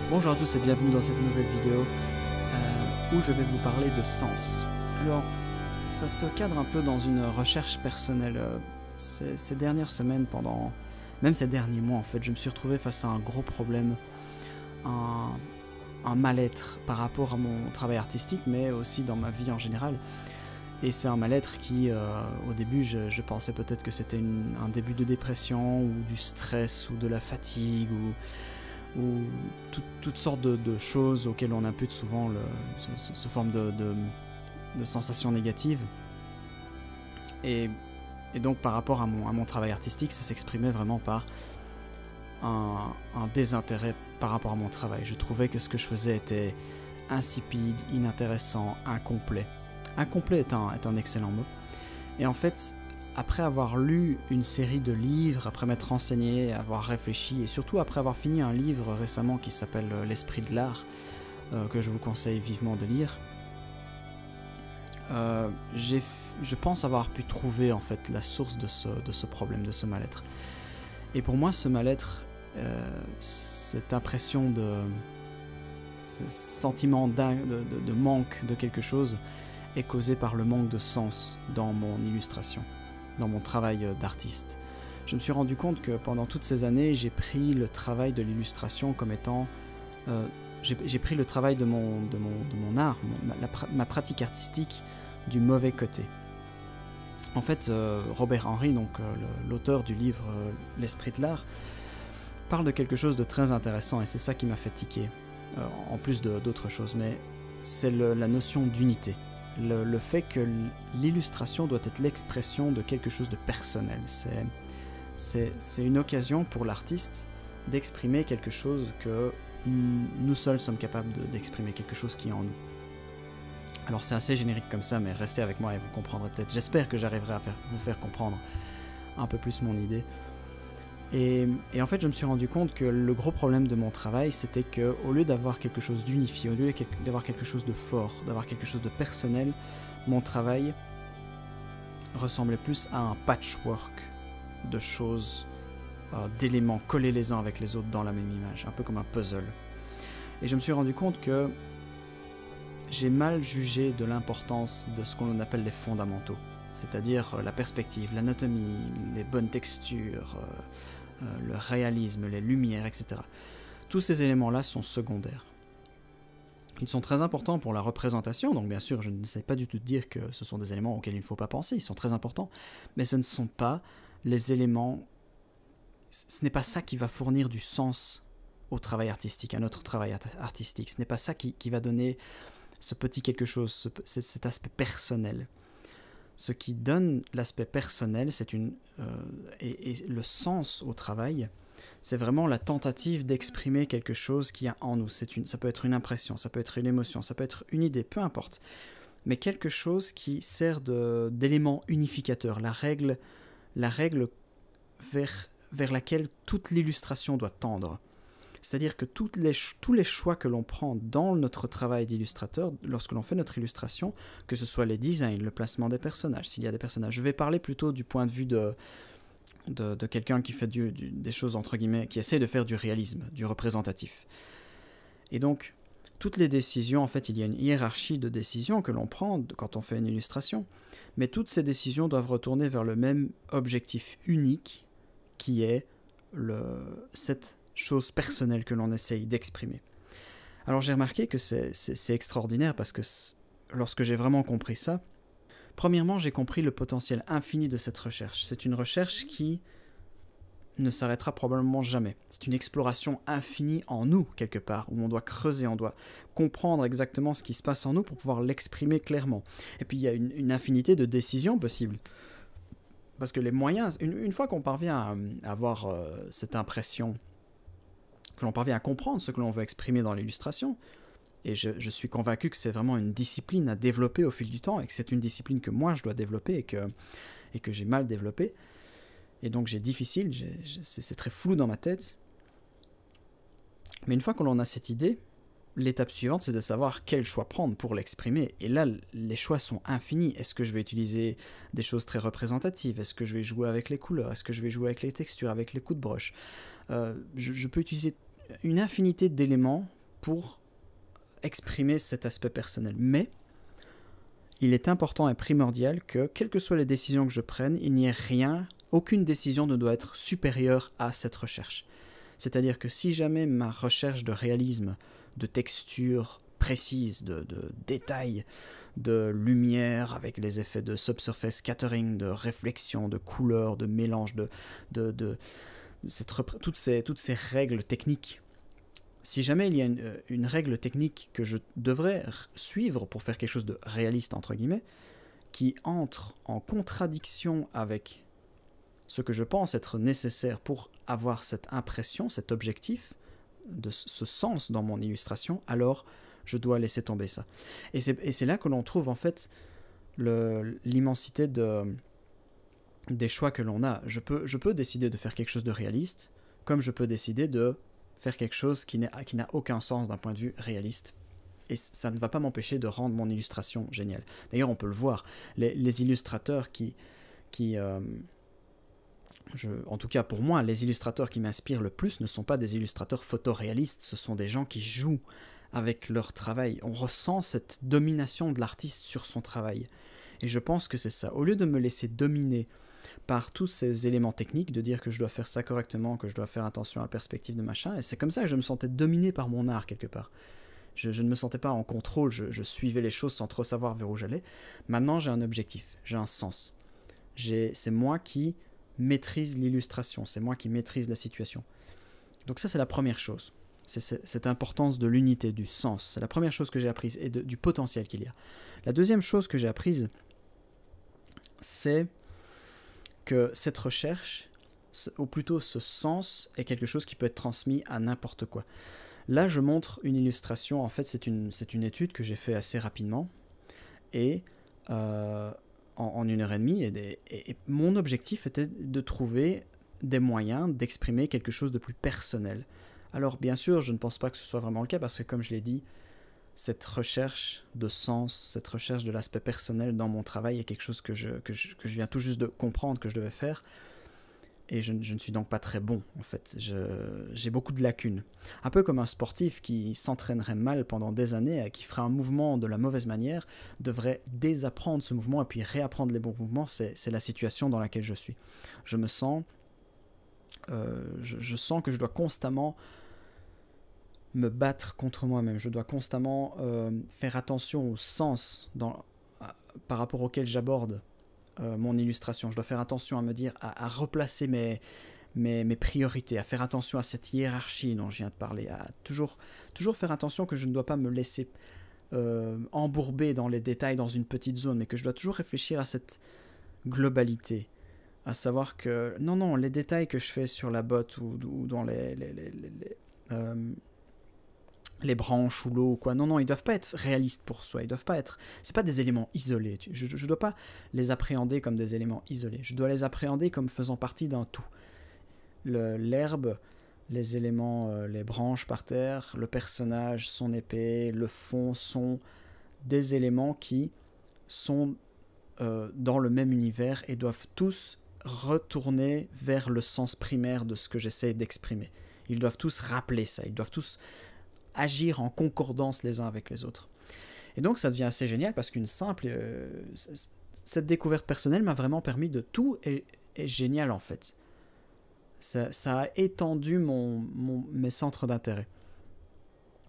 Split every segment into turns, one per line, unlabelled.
Bonjour à tous et bienvenue dans cette nouvelle vidéo où je vais vous parler de sens. Alors, ça se cadre un peu dans une recherche personnelle. Ces dernières semaines, même ces derniers mois en fait, je me suis retrouvé face à un gros problème, un mal-être par rapport à mon travail artistique, mais aussi dans ma vie en général. Et c'est un mal-être qui, au début, je pensais peut-être que c'était un début de dépression, ou du stress, ou de la fatigue, ou toutes sortes de choses auxquelles on impute souvent ce forme de sensations négatives. Et donc par rapport à mon travail artistique, ça s'exprimait vraiment par un désintérêt par rapport à mon travail. Je trouvais que ce que je faisais était insipide, inintéressant, incomplet. Incomplet est un excellent mot. Et en fait, après avoir lu une série de livres, après m'être renseigné, avoir réfléchi, et surtout après avoir fini un livre récemment qui s'appelle L'Esprit de l'Art, que je vous conseille vivement de lire, je pense avoir pu trouver en fait la source de ce problème, de ce mal-être. Et pour moi, ce mal-être, cette impression ce sentiment de manque de quelque chose est causé par le manque de sens dans mon illustration, dans mon travail d'artiste. Je me suis rendu compte que pendant toutes ces années, j'ai pris le travail de l'illustration comme étant... j'ai pris le travail de mon art, ma pratique artistique, du mauvais côté. En fait, Robert Henri, donc l'auteur du livre L'Esprit de l'Art, parle de quelque chose de très intéressant, et c'est ça qui m'a fait tiquer, en plus d'autres choses, mais c'est la notion d'unité. Le fait que l'illustration doit être l'expression de quelque chose de personnel. C'est une occasion pour l'artiste d'exprimer quelque chose que nous seuls sommes capables d'exprimer, quelque chose qui est en nous. Alors c'est assez générique comme ça, mais restez avec moi et vous comprendrez peut-être. J'espère que j'arriverai à vous faire comprendre un peu plus mon idée. Et en fait, je me suis rendu compte que le gros problème de mon travail, c'était qu'au lieu d'avoir quelque chose d'unifié, au lieu d'avoir quelque chose de fort, d'avoir quelque chose de personnel, mon travail ressemblait plus à un patchwork de choses, d'éléments collés les uns avec les autres dans la même image, un peu comme un puzzle. Et je me suis rendu compte que j'ai mal jugé de l'importance de ce qu'on appelle les fondamentaux, c'est-à-dire la perspective, l'anatomie, les bonnes textures, le réalisme, les lumières, etc. Tous ces éléments-là sont secondaires. Ils sont très importants pour la représentation, donc bien sûr, je n'essaie pas du tout de dire que ce sont des éléments auxquels il ne faut pas penser, ils sont très importants, mais ce ne sont pas les éléments... Ce n'est pas ça qui va fournir du sens au travail artistique, à notre travail artistique. Ce n'est pas ça qui va donner ce petit quelque chose, cet aspect personnel. Ce qui donne l'aspect personnel, et le sens au travail, c'est vraiment la tentative d'exprimer quelque chose qu'il y a en nous. Ça peut être une impression, ça peut être une émotion, ça peut être une idée, peu importe. Mais quelque chose qui sert d'élément unificateur, la règle vers laquelle toute l'illustration doit tendre. C'est-à-dire que tous les choix que l'on prend dans notre travail d'illustrateur, lorsque l'on fait notre illustration, que ce soit les designs, le placement des personnages, s'il y a des personnages, je vais parler plutôt du point de vue de quelqu'un qui fait des choses entre guillemets, qui essaie de faire du réalisme, du représentatif. Et donc, toutes les décisions, en fait, il y a une hiérarchie de décisions que l'on prend quand on fait une illustration, mais toutes ces décisions doivent retourner vers le même objectif unique, qui est cette chose personnelle que l'on essaye d'exprimer. Alors j'ai remarqué que c'est extraordinaire parce que lorsque j'ai vraiment compris ça, premièrement j'ai compris le potentiel infini de cette recherche. C'est une recherche qui ne s'arrêtera probablement jamais. C'est une exploration infinie en nous quelque part, où on doit creuser, on doit comprendre exactement ce qui se passe en nous pour pouvoir l'exprimer clairement. Et puis il y a une infinité de décisions possibles. Parce que les moyens, une fois qu'on parvient à avoir cette impression, que l'on parvient à comprendre ce que l'on veut exprimer dans l'illustration, et je suis convaincu que c'est vraiment une discipline à développer au fil du temps, et que c'est une discipline que moi je dois développer, et que j'ai mal développé, et donc c'est très flou dans ma tête. Mais une fois que l'on a cette idée, l'étape suivante c'est de savoir quel choix prendre pour l'exprimer, et là les choix sont infinis. Est-ce que je vais utiliser des choses très représentatives? Est-ce que je vais jouer avec les couleurs? Est-ce que je vais jouer avec les textures, avec les coups de broche? Je peux utiliser une infinité d'éléments pour exprimer cet aspect personnel. Mais il est important et primordial que, quelles que soient les décisions que je prenne, il n'y ait rien, aucune décision ne doit être supérieure à cette recherche. C'est-à-dire que si jamais ma recherche de réalisme, de texture précise, de détails, de lumière avec les effets de subsurface scattering, de réflexion, de couleur, de mélange, toutes ces règles techniques, si jamais il y a une règle technique que je devrais suivre pour faire quelque chose de réaliste, entre guillemets, qui entre en contradiction avec ce que je pense être nécessaire pour avoir cette impression, cet objectif, de ce sens dans mon illustration, alors je dois laisser tomber ça. Et c'est là que l'on trouve en fait l'immensité des choix que l'on a. Je peux décider de faire quelque chose de réaliste, comme je peux décider de faire quelque chose qui n'a aucun sens d'un point de vue réaliste. Et ça ne va pas m'empêcher de rendre mon illustration géniale. D'ailleurs, on peut le voir. Les illustrateurs en tout cas pour moi, les illustrateurs qui m'inspirent le plus ne sont pas des illustrateurs photoréalistes, ce sont des gens qui jouent avec leur travail. On ressent cette domination de l'artiste sur son travail. Et je pense que c'est ça. Au lieu de me laisser dominer par tous ces éléments techniques, de dire que je dois faire ça correctement, que je dois faire attention à la perspective de machin, et c'est comme ça que je me sentais dominé par mon art quelque part. Je ne me sentais pas en contrôle, je suivais les choses sans trop savoir vers où j'allais. Maintenant j'ai un objectif, j'ai un sens. C'est moi qui maîtrise l'illustration, c'est moi qui maîtrise la situation. Donc ça c'est la première chose. C'est cette importance de l'unité, du sens. C'est la première chose que j'ai apprise et du potentiel qu'il y a. La deuxième chose que j'ai apprise, c'est que cette recherche, ou plutôt ce sens, est quelque chose qui peut être transmis à n'importe quoi. Là, je montre une illustration. En fait, c'est une étude que j'ai fait assez rapidement et en 1h30. Et mon objectif était de trouver des moyens d'exprimer quelque chose de plus personnel. Alors, bien sûr, je ne pense pas que ce soit vraiment le cas parce que, comme je l'ai dit, cette recherche de sens, cette recherche de l'aspect personnel dans mon travail est quelque chose que je viens tout juste de comprendre que je devais faire. Et je ne suis donc pas très bon, en fait. J'ai beaucoup de lacunes. Un peu comme un sportif qui s'entraînerait mal pendant des années, qui fera un mouvement de la mauvaise manière, devrait désapprendre ce mouvement et puis réapprendre les bons mouvements. C'est la situation dans laquelle je suis. Je me sens... je sens que je dois constamment me battre contre moi-même. Je dois constamment faire attention au sens par rapport auquel j'aborde mon illustration. Je dois faire attention à me dire, à replacer mes priorités, à faire attention à cette hiérarchie dont je viens de parler, à toujours faire attention que je ne dois pas me laisser embourber dans les détails dans une petite zone, mais que je dois toujours réfléchir à cette globalité, à savoir que non, les détails que je fais sur la botte ou dans les branches ou l'eau ou quoi, non, ils doivent pas être réalistes pour soi, ils doivent pas être, c'est pas des éléments isolés, je dois pas les appréhender comme des éléments isolés, je dois les appréhender comme faisant partie d'un tout. L'herbe, les éléments, les branches par terre, le personnage, son épée, le fond sont des éléments qui sont dans le même univers et doivent tous retourner vers le sens primaire de ce que j'essaie d'exprimer. Ils doivent tous rappeler ça, ils doivent tous agir en concordance les uns avec les autres. Et donc ça devient assez génial parce qu'une simple... cette découverte personnelle m'a vraiment permis de tout est génial en fait. Ça a étendu mes centres d'intérêt.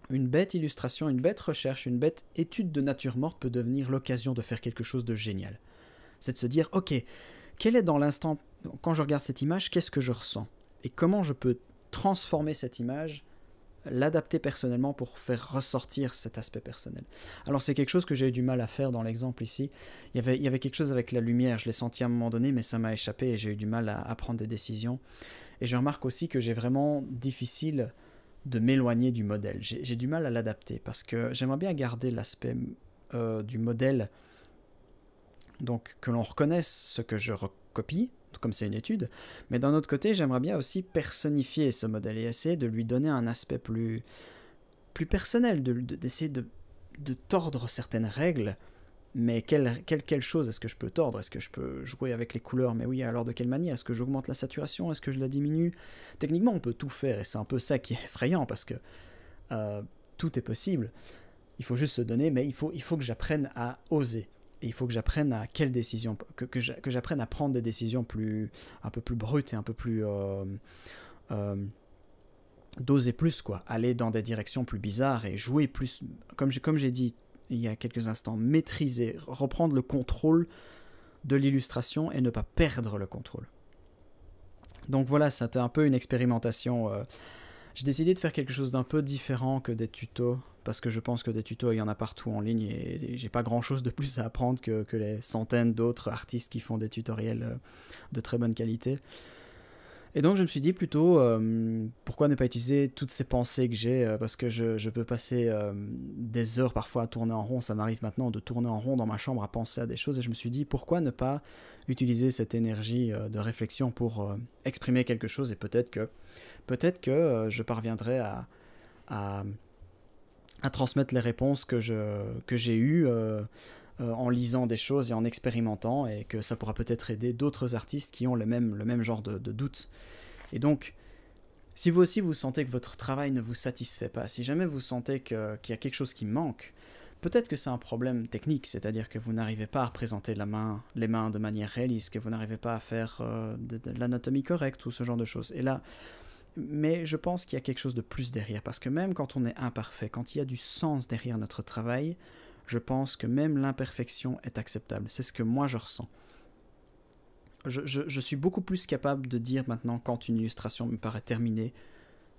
Une bête illustration, une bête recherche, une bête étude de nature morte peut devenir l'occasion de faire quelque chose de génial. C'est de se dire, ok, quel est dans l'instant, quand je regarde cette image, qu'est-ce que je ressens? Et comment je peux transformer cette image, l'adapter personnellement pour faire ressortir cet aspect personnel. Alors c'est quelque chose que j'ai eu du mal à faire dans l'exemple ici. Il y avait quelque chose avec la lumière, je l'ai senti à un moment donné, mais ça m'a échappé et j'ai eu du mal à prendre des décisions. Et je remarque aussi que j'ai vraiment difficile de m'éloigner du modèle. J'ai du mal à l'adapter parce que j'aimerais bien garder l'aspect du modèle, donc que l'on reconnaisse ce que je recopie, comme c'est une étude, mais d'un autre côté, j'aimerais bien aussi personnifier ce modèle et essayer de lui donner un aspect plus personnel, d'essayer de tordre certaines règles, mais quelle chose est-ce que je peux tordre? Est-ce que je peux jouer avec les couleurs? Mais oui, alors de quelle manière? Est-ce que j'augmente la saturation? Est-ce que je la diminue? Techniquement, on peut tout faire, et c'est un peu ça qui est effrayant, parce que tout est possible. Il faut juste se donner, mais il faut que j'apprenne à oser. Et il faut que j'apprenne à quelles décisions, que j'apprenne à prendre des décisions un peu plus brutes et un peu plus d'oser plus, quoi. Aller dans des directions plus bizarres et jouer plus, comme j'ai dit il y a quelques instants, maîtriser, reprendre le contrôle de l'illustration et ne pas perdre le contrôle. Donc voilà, c'était un peu une expérimentation. J'ai décidé de faire quelque chose d'un peu différent que des tutos, parce que je pense que des tutos, il y en a partout en ligne, et j'ai pas grand chose de plus à apprendre que les centaines d'autres artistes qui font des tutoriels de très bonne qualité. Et donc je me suis dit plutôt, pourquoi ne pas utiliser toutes ces pensées que j'ai, parce que je peux passer des heures parfois à tourner en rond, ça m'arrive maintenant de tourner en rond dans ma chambre à penser à des choses, et je me suis dit, pourquoi ne pas utiliser cette énergie de réflexion pour exprimer quelque chose, et peut-être que je parviendrai à transmettre les réponses que j'ai eues en lisant des choses et en expérimentant, et que ça pourra peut-être aider d'autres artistes qui ont le même genre de doute. Et donc, si vous aussi vous sentez que votre travail ne vous satisfait pas, si jamais vous sentez qu'il y a quelque chose qui manque, peut-être que c'est un problème technique, c'est-à-dire que vous n'arrivez pas à représenter les mains de manière réaliste, que vous n'arrivez pas à faire de l'anatomie correcte ou ce genre de choses. Et là, mais je pense qu'il y a quelque chose de plus derrière, parce que même quand on est imparfait, quand il y a du sens derrière notre travail, je pense que même l'imperfection est acceptable. C'est ce que moi je ressens. Je suis beaucoup plus capable de dire maintenant quand une illustration me paraît terminée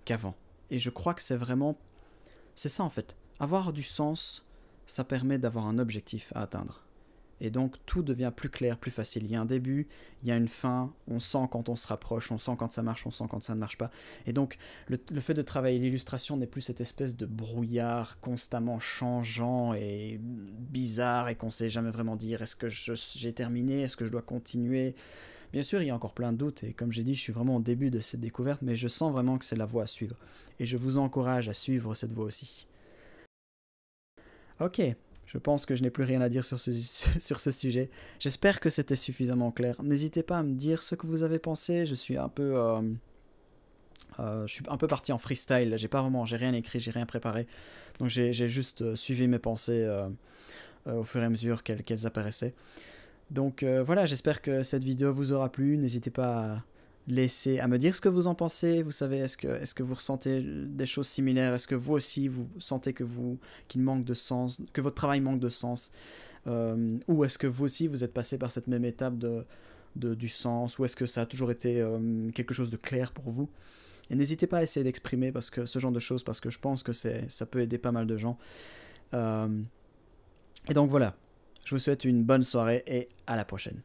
qu'avant. Et je crois que c'est ça en fait. Avoir du sens, ça permet d'avoir un objectif à atteindre. Et donc tout devient plus clair, plus facile. Il y a un début, il y a une fin, on sent quand on se rapproche, on sent quand ça marche, on sent quand ça ne marche pas. Et donc le fait de travailler l'illustration n'est plus cette espèce de brouillard constamment changeant et bizarre, et qu'on ne sait jamais vraiment dire est-ce que j'ai terminé, est-ce que je dois continuer. Bien sûr, il y a encore plein de doutes, et comme j'ai dit, je suis vraiment au début de cette découverte, mais je sens vraiment que c'est la voie à suivre. Et je vous encourage à suivre cette voie aussi. Ok. Je pense que je n'ai plus rien à dire sur ce sujet. J'espère que c'était suffisamment clair. N'hésitez pas à me dire ce que vous avez pensé. Je suis un peu parti en freestyle. J'ai rien écrit, j'ai rien préparé. Donc j'ai juste suivi mes pensées au fur et à mesure qu'elles apparaissaient. Donc voilà, j'espère que cette vidéo vous aura plu. N'hésitez pas à me dire ce que vous en pensez. Vous savez, est-ce que vous ressentez des choses similaires? Est-ce que vous aussi vous sentez qu'il manque de sens, que votre travail manque de sens, ou est-ce que vous aussi vous êtes passé par cette même étape du sens, ou est-ce que ça a toujours été quelque chose de clair pour vous? Et n'hésitez pas à essayer d'exprimer ce genre de choses, parce que je pense que ça peut aider pas mal de gens. Et donc voilà, je vous souhaite une bonne soirée et à la prochaine.